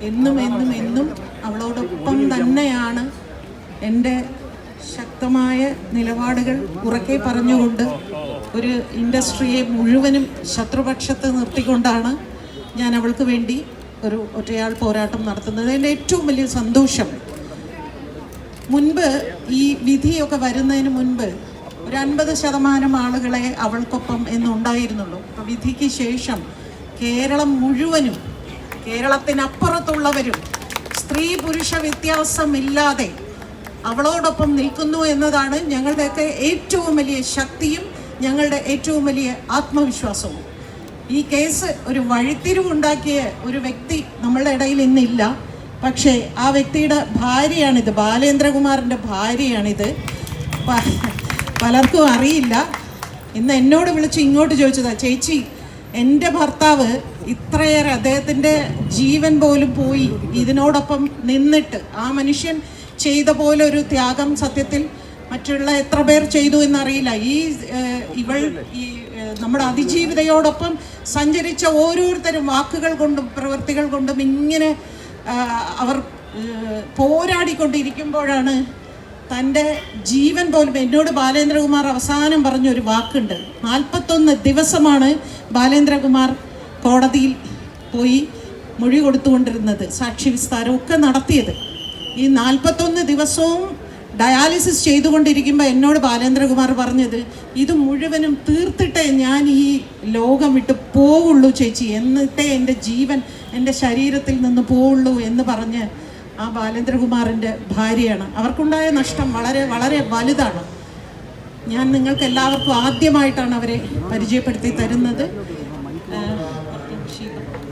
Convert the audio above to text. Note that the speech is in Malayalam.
എന്നും എന്നും എന്നും അവളോടൊപ്പം തന്നെയാണ്. എൻ്റെ ശക്തമായ നിലപാടുകൾ ഉറക്കെ പറഞ്ഞുകൊണ്ട് ഒരു ഇൻഡസ്ട്രിയെ മുഴുവനും ശത്രുപക്ഷത്ത് നിർത്തിക്കൊണ്ടാണ് ഞാൻ അവൾക്ക് വേണ്ടി ഒരു ഒറ്റയാൾ പോരാട്ടം നടത്തുന്നത്. എൻ്റെ ഏറ്റവും വലിയ സന്തോഷം, മുൻപ് ഈ വിധിയൊക്കെ വരുന്നതിന് മുൻപ് ഒരു 50% ആളുകളെ അവൾക്കൊപ്പം എന്നുണ്ടായിരുന്നുള്ളൂ. അപ്പോൾ വിധിക്ക് ശേഷം കേരളം മുഴുവനും, കേരളത്തിനപ്പുറത്തുള്ളവരും സ്ത്രീ പുരുഷ വ്യത്യാസമില്ലാതെ അവളോടൊപ്പം നിൽക്കുന്നു എന്നതാണ് ഞങ്ങളുടെയൊക്കെ ഏറ്റവും വലിയ ശക്തിയും ഞങ്ങളുടെ ഏറ്റവും വലിയ ആത്മവിശ്വാസവും. ഈ കേസ് ഒരു വഴിത്തിരിവുണ്ടാക്കിയ ഒരു വ്യക്തി നമ്മളുടെ ഇടയിൽ ഇന്നില്ല. പക്ഷേ ആ വ്യക്തിയുടെ ഭാര്യയാണിത്, ബാലേന്ദ്രകുമാറിൻ്റെ ഭാര്യയാണിത്. പലർക്കും അറിയില്ല. ഇന്ന് എന്നോട് വിളിച്ച് ഇങ്ങോട്ട് ചോദിച്ചതാ, ചേച്ചി എൻ്റെ ഭർത്താവ് ഇത്രയേറെ, അദ്ദേഹത്തിൻ്റെ ജീവൻ പോലും പോയി ഇതിനോടൊപ്പം നിന്നിട്ട്, ആ മനുഷ്യൻ ചെയ്ത പോലെ ഒരു ത്യാഗം സത്യത്തിൽ മറ്റുള്ള എത്ര പേർ ചെയ്തു എന്നറിയില്ല. ഈ നമ്മുടെ അതിജീവിതയോടൊപ്പം സഞ്ചരിച്ച ഓരോരുത്തരും വാക്കുകൾ കൊണ്ടും പ്രവൃത്തികൾ കൊണ്ടും ഇങ്ങനെ അവർ പോരാടിക്കൊണ്ടിരിക്കുമ്പോഴാണ് തൻ്റെ ജീവൻ പോലും, എന്നോട് ബാലേന്ദ്രകുമാർ അവസാനം പറഞ്ഞൊരു വാക്കുണ്ട്. 41 ദിവസമാണ് ബാലേന്ദ്രകുമാർ കോടതിയിൽ പോയി മൊഴി കൊടുത്തുകൊണ്ടിരുന്നത്, സാക്ഷി വിസ്താരമൊക്കെ നടത്തിയത്. ഈ 41 ദിവസവും ഡയാലിസിസ് ചെയ്തുകൊണ്ടിരിക്കുമ്പോൾ എന്നോട് ബാലേന്ദ്രകുമാർ പറഞ്ഞത്, ഇത് മുഴുവനും തീർത്തിട്ടേ ഞാൻ ഈ ലോകം വിട്ട് പോവുള്ളൂ ചേച്ചി, എന്നിട്ടേ എൻ്റെ ജീവൻ എൻ്റെ ശരീരത്തിൽ നിന്ന് പോവുള്ളൂ എന്ന് പറഞ്ഞ് ആ ബാലേന്ദ്രകുമാറിൻ്റെ ഭാര്യയാണ്. അവർക്കുണ്ടായ നഷ്ടം വളരെ വളരെ വലുതാണ്. ഞാൻ നിങ്ങൾക്ക് എല്ലാവർക്കും ആദ്യമായിട്ടാണ് അവരെ പരിചയപ്പെടുത്തി തരുന്നത്.